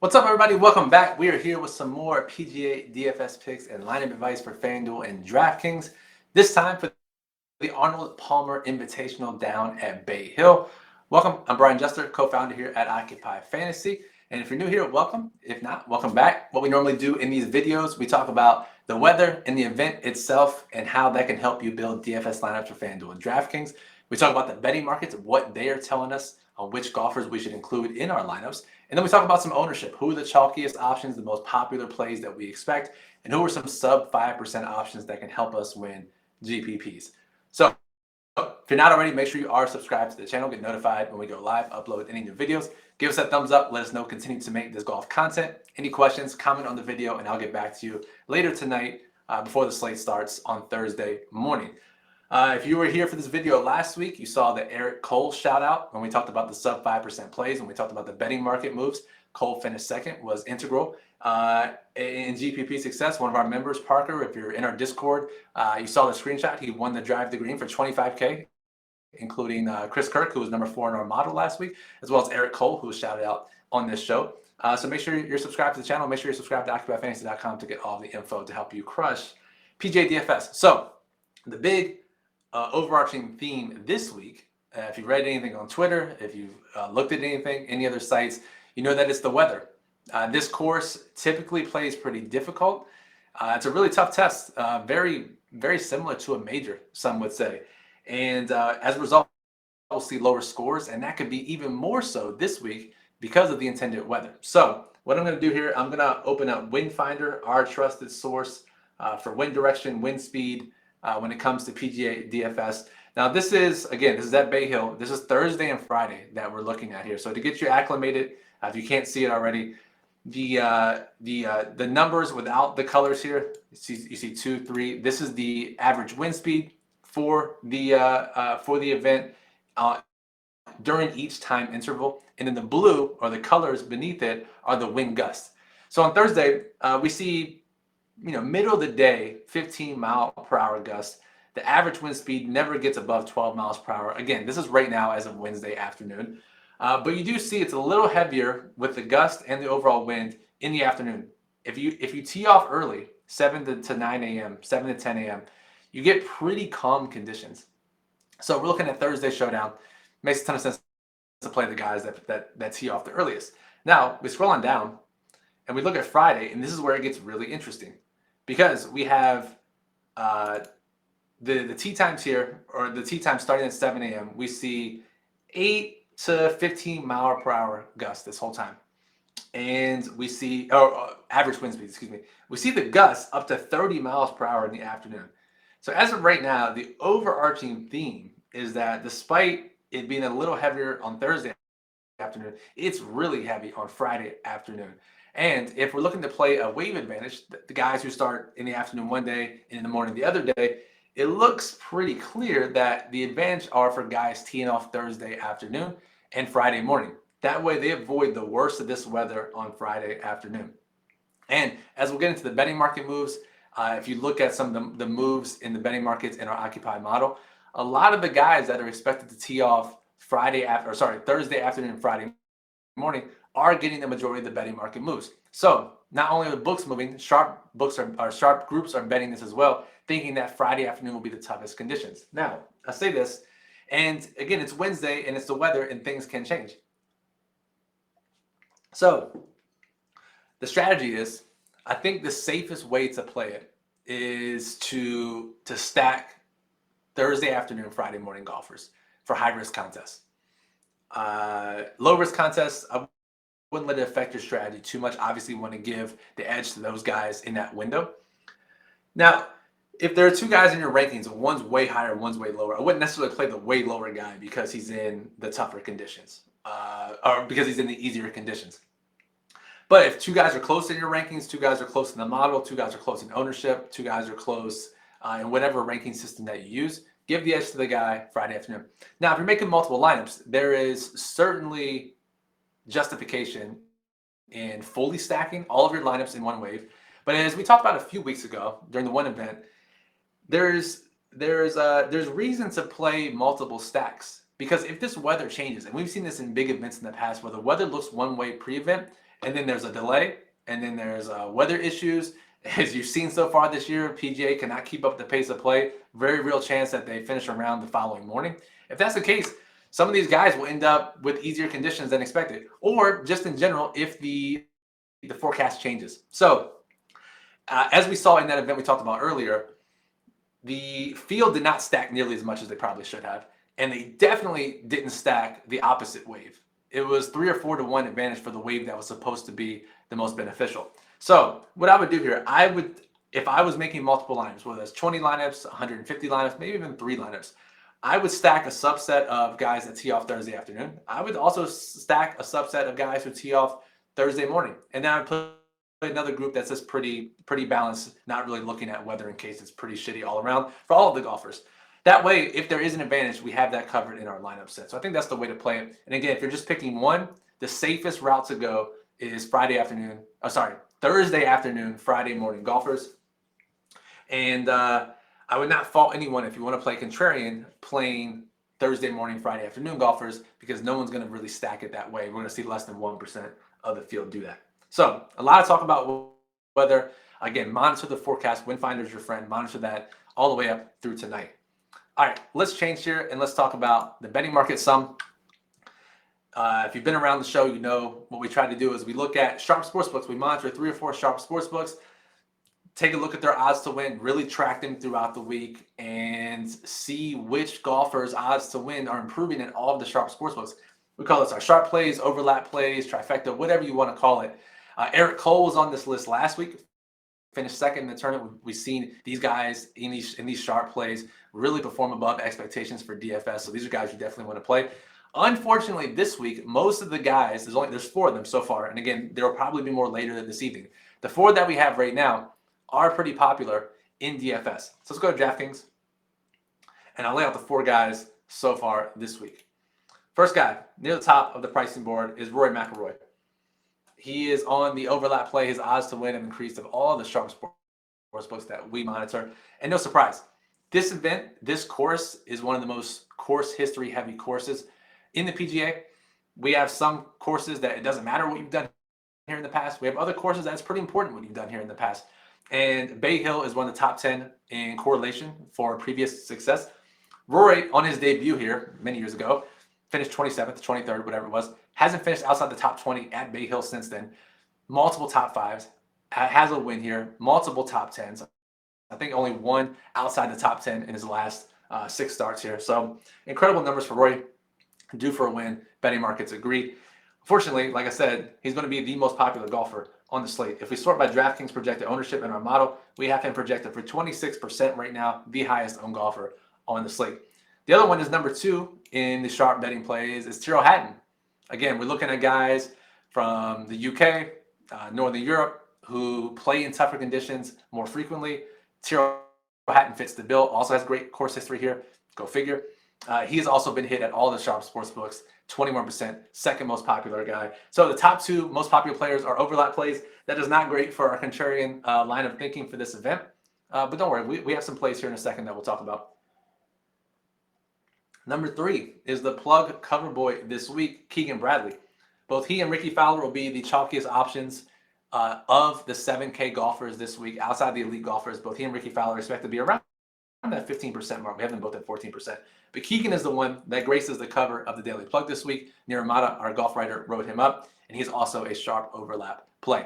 What's up, everybody? Welcome back. We are here with some more PGA DFS picks and lineup advice for FanDuel and DraftKings. This time for the Arnold Palmer Invitational down at Bay Hill. Welcome. I'm Brian Jester, co-founder here at Occupy Fantasy. And if you're new here, welcome. If not, welcome back. What we normally do in these videos, we talk about the weather and the event itself and how that can help you build DFS lineups for FanDuel and DraftKings. We talk about the betting markets, what they are telling us on which golfers we should include in our lineups. And then we talk about some ownership. Who are the chalkiest options, the most popular plays that we expect, and who are some sub 5% options that can help us win GPPs. So if you're not already, make sure you are subscribed to the channel. Get notified when we go live, upload any new videos. Give us that thumbs up. Let us know, continue to make this golf content. Any questions, comment on the video, and I'll get back to you later tonight before the slate starts on Thursday morning. If you were here for this video last week, you saw the Eric Cole shout out when we talked about the sub 5% plays, when we talked about the betting market moves. Cole finished second, was integral in GPP success. One of our members, Parker, if you're in our Discord, you saw the screenshot. He won the drive to green for $25K, including Chris Kirk, who was number 4 in our model last week, as well as Eric Cole, who was shouted out on this show. So make sure you're subscribed to the channel. Make sure you're subscribed to OccupyFantasy.com to get all the info to help you crush PGA DFS. So the big overarching theme this week, if you've read anything on Twitter, if you've looked at anything, any other sites, you know that it's the weather. This course typically plays pretty difficult. It's a really tough test, very, very similar to a major, some would say. And as a result, we'll see lower scores, and that could be even more so this week because of the intended weather. So what I'm going to do here, I'm going to open up Wind Finder, our trusted source for wind direction, wind speed, when it comes to PGA DFS. Now this is at Bay Hill. This is Thursday and Friday that we're looking at here. So to get you acclimated, if you can't see it already, the numbers without the colors here, you see 2, 3. This is the average wind speed for the event during each time interval, and then the blue or the colors beneath it are the wind gusts. So on Thursday, we see middle of the day, 15 mile per hour gusts. The average wind speed never gets above 12 miles per hour. Again, this is right now as of Wednesday afternoon. But you do see it's a little heavier with the gust and the overall wind in the afternoon. If you tee off early, 7 to 9 a.m., 7 to 10 a.m., you get pretty calm conditions. So we're looking at Thursday showdown. Makes a ton of sense to play the guys that tee off the earliest. Now, we scroll on down and we look at Friday, and this is where it gets really interesting. Because we have the tee times here, or the tee time starting at 7 a.m., we see 8 to 15 mile per hour gusts this whole time. And we see, average wind speed, excuse me. We see the gusts up to 30 miles per hour in the afternoon. So as of right now, the overarching theme is that despite it being a little heavier on Thursday afternoon, it's really heavy on Friday afternoon. And if we're looking to play a wave advantage, the guys who start in the afternoon one day and in the morning the other day, it looks pretty clear that the advantage are for guys teeing off Thursday afternoon and Friday morning. That way they avoid the worst of this weather on Friday afternoon. And as we'll get into the betting market moves, if you look at some of the moves in the betting markets in our Occupy model, a lot of the guys that are expected to tee off Thursday afternoon and Friday morning are getting the majority of the betting market moves. So not only are the books moving, sharp groups are betting this as well, thinking that Friday afternoon will be the toughest conditions. Now, I say this, and again, it's Wednesday and it's the weather and things can change. So the strategy is, I think the safest way to play it is to stack Thursday afternoon, Friday morning golfers for high risk contests. Low risk contests, I wouldn't let it affect your strategy too much. Obviously, you want to give the edge to those guys in that window. Now, if there are 2 guys in your rankings, one's way higher, one's way lower, I wouldn't necessarily play the way lower guy because he's in the tougher conditions, or because he's in the easier conditions. But if 2 guys are close in your rankings, 2 guys are close in the model, 2 guys are close in ownership, 2 guys are close in whatever ranking system that you use, give the edge to the guy Friday afternoon. Now, if you're making multiple lineups, there is certainly justification in fully stacking all of your lineups in one wave. But as we talked about a few weeks ago during the one event, there's reason to play multiple stacks, because if this weather changes, and we've seen this in big events in the past where the weather looks one way pre-event and then there's a delay, and then there's weather issues. As you've seen so far this year, PGA cannot keep up the pace of play. Very real chance that they finish around the following morning. If that's the case, some of these guys will end up with easier conditions than expected, or just in general, if the forecast changes. So, as we saw in that event we talked about earlier, the field did not stack nearly as much as they probably should have, and they definitely didn't stack the opposite wave. It was 3 or 4 to 1 advantage for the wave that was supposed to be the most beneficial. So what I would do here, if I was making multiple lineups, whether it's 20 lineups, 150 lineups, maybe even 3 lineups, I would stack a subset of guys that tee off Thursday afternoon. I would also stack a subset of guys who tee off Thursday morning, and then I would put another group that's just pretty balanced, not really looking at weather in case it's pretty shitty all around for all of the golfers. That way, if there is an advantage, we have that covered in our lineup set. So I think that's the way to play it. And again, if you're just picking one, the safest route to go is Thursday afternoon, Friday morning golfers. And I would not fault anyone if you want to play contrarian playing Thursday morning, Friday afternoon golfers, because no one's going to really stack it that way. We're going to see less than 1% of the field do that. So a lot of talk about weather. Again, monitor the forecast. Windfinder's your friend. Monitor that all the way up through tonight. All right, let's change here and let's talk about the betting market some. If you've been around the show, you know what we try to do is we look at sharp sportsbooks. We monitor 3 or 4 sharp sportsbooks, take a look at their odds to win, really track them throughout the week, and see which golfers' odds to win are improving in all of the sharp sportsbooks. We call this our sharp plays, overlap plays, trifecta, whatever you want to call it. Eric Cole was on this list last week, finished second in the tournament. We've seen these guys in these sharp plays really perform above expectations for DFS. So these are guys you definitely want to play. Unfortunately, this week, most of the guys, there's 4 of them so far. And again, there will probably be more later this evening. The 4 that we have right now are pretty popular in DFS. So let's go to DraftKings. And I'll lay out the 4 guys so far this week. First guy, near the top of the pricing board, is Rory McIlroy. He is on the overlap play. His odds to win have increased of all the sharp sportsbooks that we monitor. And no surprise, this event, this course is one of the most course history heavy courses in the PGA. We have some courses that it doesn't matter what you've done here in the past. We have other courses that's pretty important what you've done here in the past. And Bay Hill is one of the top 10 in correlation for previous success. Rory, on his debut here many years ago, finished 27th, 23rd, whatever it was. Hasn't finished outside the top 20 at Bay Hill since then. Multiple top 5s. Has a win here. Multiple top 10s. I think only one outside the top 10 in his last 6 starts here. So incredible numbers for Rory. Due for a win. Betting markets agree. Fortunately, like I said, he's going to be the most popular golfer on the slate. If we sort by DraftKings projected ownership in our model, we have him projected for 26% right now, the highest owned golfer on the slate. The other one is number 2 in the sharp betting plays is Tyrrell Hatton. Again, we're looking at guys from the UK, Northern Europe, who play in tougher conditions more frequently. Tyrrell Hatton fits the bill, also has great course history here. Go figure. He has also been hit at all the sharp sports books, 21%, second most popular guy. So the top 2 most popular players are overlap plays. That is not great for our contrarian line of thinking for this event. But don't worry, we have some plays here in a second that we'll talk about. Number 3 is the plug cover boy this week, Keegan Bradley. Both he and Ricky Fowler will be the chalkiest options of the 7K golfers this week. Outside the elite golfers, both he and Ricky Fowler expect to be around that 15% mark. We have them both at 14%. But Keegan is the one that graces the cover of the Daily Plug this week. Niramata, our golf writer, wrote him up, and he's also a sharp overlap play.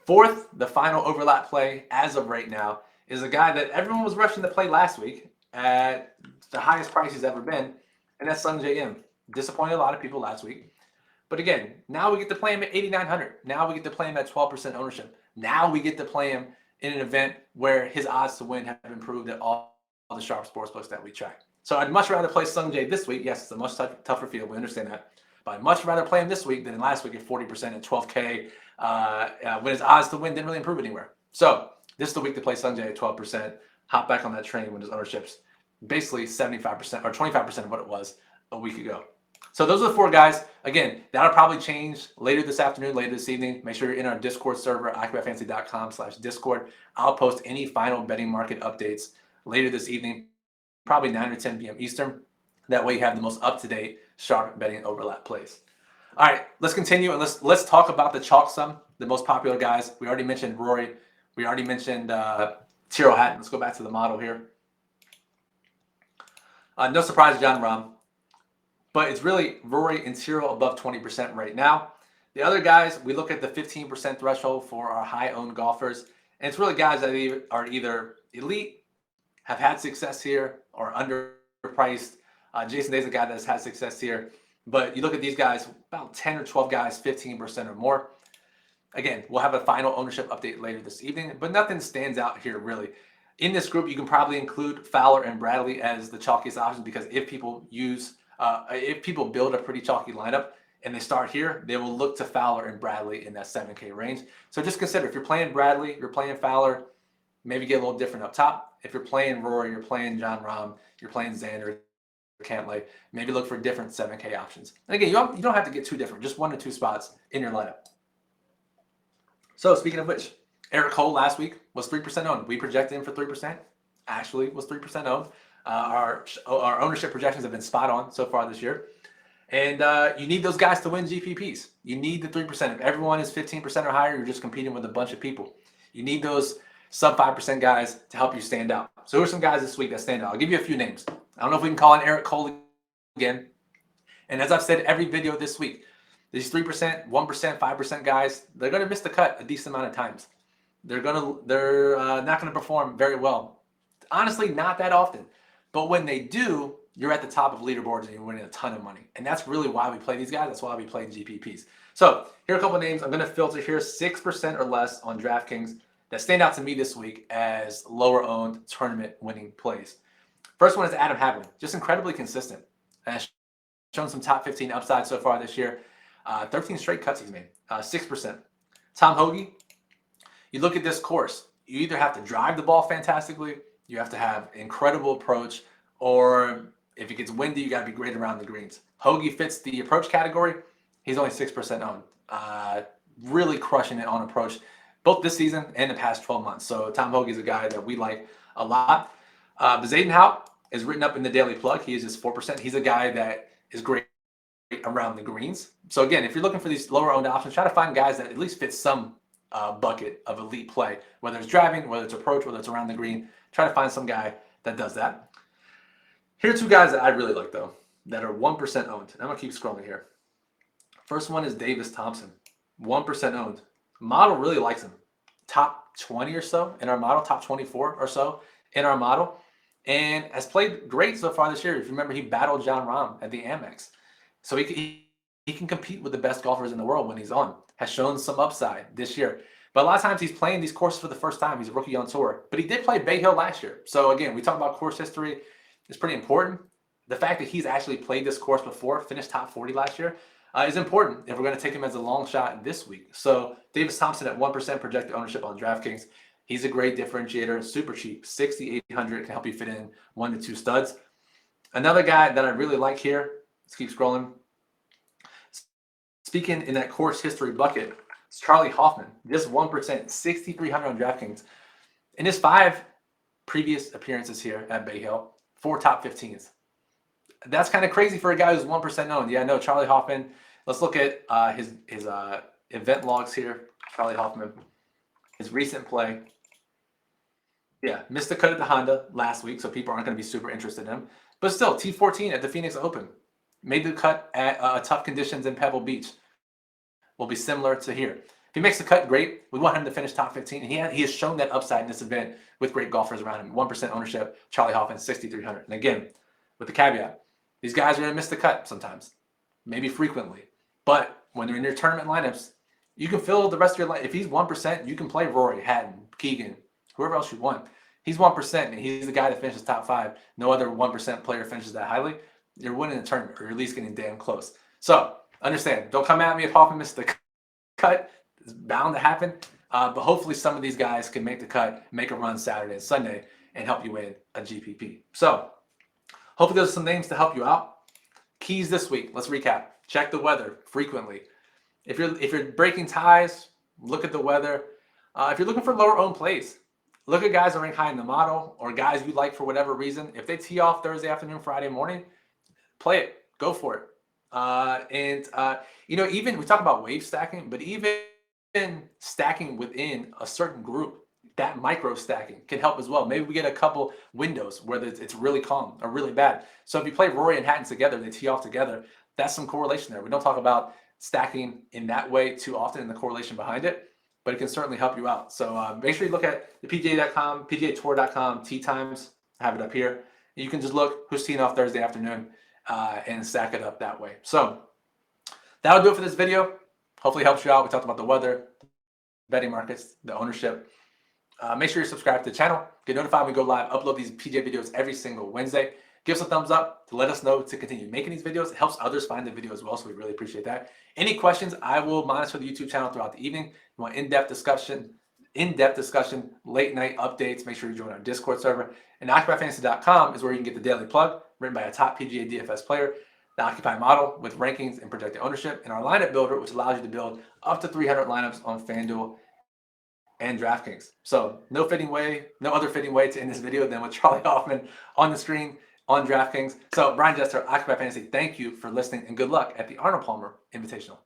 4th, the final overlap play as of right now, is a guy that everyone was rushing to play last week at the highest price he's ever been, and that's Sungjae Im. Disappointed a lot of people last week. But again, now we get to play him at 8,900. Now we get to play him at 12% ownership. Now we get to play him in an event where his odds to win have improved at all the sharp sportsbooks that we track. So I'd much rather play Sungjae this week. Yes, it's a much tougher field. We understand that. But I'd much rather play him this week than last week at 40% at 12K when his odds to win didn't really improve anywhere. So this is the week to play Sungjae at 12%. Hop back on that train when his ownership's basically 75% or 25% of what it was a week ago. So those are the 4 guys. Again, that'll probably change later this afternoon, later this evening. Make sure you're in our Discord server, iCombatFantasy.com/Discord. I'll post any final betting market updates later this evening, probably 9 or 10 p.m. Eastern. That way you have the most up-to-date sharp betting overlap plays. All right, let's continue and let's talk about the chalk sum, the most popular guys. We already mentioned Rory. We already mentioned Tyrrell Hatton. Let's go back to the model here. No surprise, Jon Rahm. But it's really Rory and Tyrrell above 20% right now. The other guys, we look at the 15% threshold for our high-owned golfers. And it's really guys that are either elite, have had success here, or underpriced. Jason Day's a guy that's had success here. But you look at these guys, about 10 or 12 guys, 15% or more. Again, we'll have a final ownership update later this evening, but nothing stands out here really. In this group, you can probably include Fowler and Bradley as the chalkiest options because if people build a pretty chalky lineup and they start here, they will look to Fowler and Bradley in that 7K range. So just consider if you're playing Bradley, you're playing Fowler, maybe get a little different up top. If you're playing Rory, you're playing Jon Rahm, you're playing Xander, Cantlay, maybe look for different 7K options. And again, you don't have to get too different, just 1 to 2 spots in your lineup. So speaking of which, Eric Cole last week was 3% owned. We projected him for 3%. Actually was 3% owned. Our ownership projections have been spot on so far this year. And you need those guys to win GPPs. You need the 3%. If everyone is 15% or higher, you're just competing with a bunch of people. You need those sub 5% guys to help you stand out. So who are some guys this week that stand out? I'll give you a few names. I don't know if we can call on Eric Cole again. And as I've said every video this week, these 3%, 1%, 5% guys, they're going to miss the cut a decent amount of times. They're not going to perform very well. Honestly, not that often. But when they do, you're at the top of leaderboards and you're winning a ton of money. And that's really why we play these guys. That's why we play GPPs. So here are a couple of names. I'm going to filter here 6% or less on DraftKings that stand out to me this week as lower owned tournament winning plays. First one is Adam Hadwin. Just incredibly consistent. And shown some top 15 upside so far this year. 13 straight cuts he's made, 6%. Tom Hoge, you look at this course, you either have to drive the ball fantastically, you have to have incredible approach, or if it gets windy, you got to be great around the greens. Hoge fits the approach category. He's only 6% owned. Really crushing it on approach, both this season and the past 12 months. So Tom Hoge is a guy that we like a lot. Zadenhout is written up in the daily plug. He is just 4%. He's a guy that is great around the greens. So again, if you're looking for these lower owned options, try to find guys that at least fit some bucket of elite play, whether it's driving, whether it's approach, whether it's around the green. Try to find some guy that does that. Here are two guys that I really like though, that are 1% owned. I'm gonna keep scrolling here. First one is Davis Thompson, 1% owned. Model really likes him. Top 20 or so in our model, top 24 or so in our model, and has played great so far this year. If you remember, he battled Jon Rahm at the Amex. So he can compete with the best golfers in the world when he's on. Has shown some upside this year. But a lot of times he's playing these courses for the first time. He's a rookie on tour. But he did play Bay Hill last year. So again, we talk about course history. It's pretty important. The fact that he's actually played this course before, finished top 40 last year, is important if we're going to take him as a long shot this week. So Davis Thompson at 1% projected ownership on DraftKings. He's a great differentiator, super cheap, 6,800 can help you fit in 1 to 2 studs. Another guy that I really like here, let's keep scrolling. Speaking in that course history bucket, it's Charlie Hoffman, just 1%, 6,300 on DraftKings. In his 5 previous appearances here at Bay Hill, 4 top 15s. That's kind of crazy for a guy who's 1% owned. Yeah, no, Charlie Hoffman. Let's look at his event logs here. Charlie Hoffman, his recent play. Yeah, missed the cut at the Honda last week, so people aren't going to be super interested in him. But still, T14 at the Phoenix Open. Made the cut at tough conditions in Pebble Beach. Will be similar to here. If he makes the cut, great. We want him to finish top 15. He has shown that upside in this event with great golfers around him. 1% ownership, Charlie Hoffman, 6,300. And again, with the caveat, these guys are going to miss the cut sometimes, maybe frequently. But when they're in your tournament lineups, you can fill the rest of your life. If he's 1%, you can play Rory, Hatton, Keegan, whoever else you want. He's 1%, and he's the guy that finishes top 5. No other 1% player finishes that highly. You're winning the tournament, or you're at least getting damn close. So understand, don't come at me if Hoffman missed the cut. It's bound to happen. But hopefully some of these guys can make the cut, make a run Saturday and Sunday, and help you win a GPP. So hopefully there's some names to help you out. Keys this week. Let's recap. Check the weather frequently. If you're breaking ties, look at the weather. If you're looking for lower owned plays, look at guys that rank high in the model or guys you like for whatever reason. If they tee off Thursday afternoon, Friday morning, play it. Go for it. Even we talk about wave stacking, but even stacking within a certain group, that micro stacking can help as well. Maybe we get a couple windows where it's really calm or really bad. So if you play Rory and Hatton together, they tee off together, that's some correlation there. We don't talk about stacking in that way too often in the correlation behind it, but it can certainly help you out. So make sure you look at the PGA.com, PGAtour.com tee times. I have it up here. You can just look who's teeing off Thursday afternoon and stack it up that way. So that'll do it for this video. Hopefully it helps you out. We talked about the weather, betting markets, the ownership. Make sure you're subscribed to the channel. Get notified when we go live. Upload these PGA videos every single Wednesday. Give us a thumbs up to let us know to continue making these videos. It helps others find the video as well, so we really appreciate that. Any questions, I will monitor the YouTube channel throughout the evening. You want in-depth discussion, late night updates, make sure you join our Discord server. And OccupyFantasy.com is where you can get the daily plug written by a top PGA DFS player, the Occupy model with rankings and projected ownership, and our lineup builder, which allows you to build up to 300 lineups on FanDuel and DraftKings. So no other fitting way to end this video than with Charlie Hoffman on the screen on DraftKings. So Brian Jester, Occupy Fantasy, thank you for listening and good luck at the Arnold Palmer Invitational.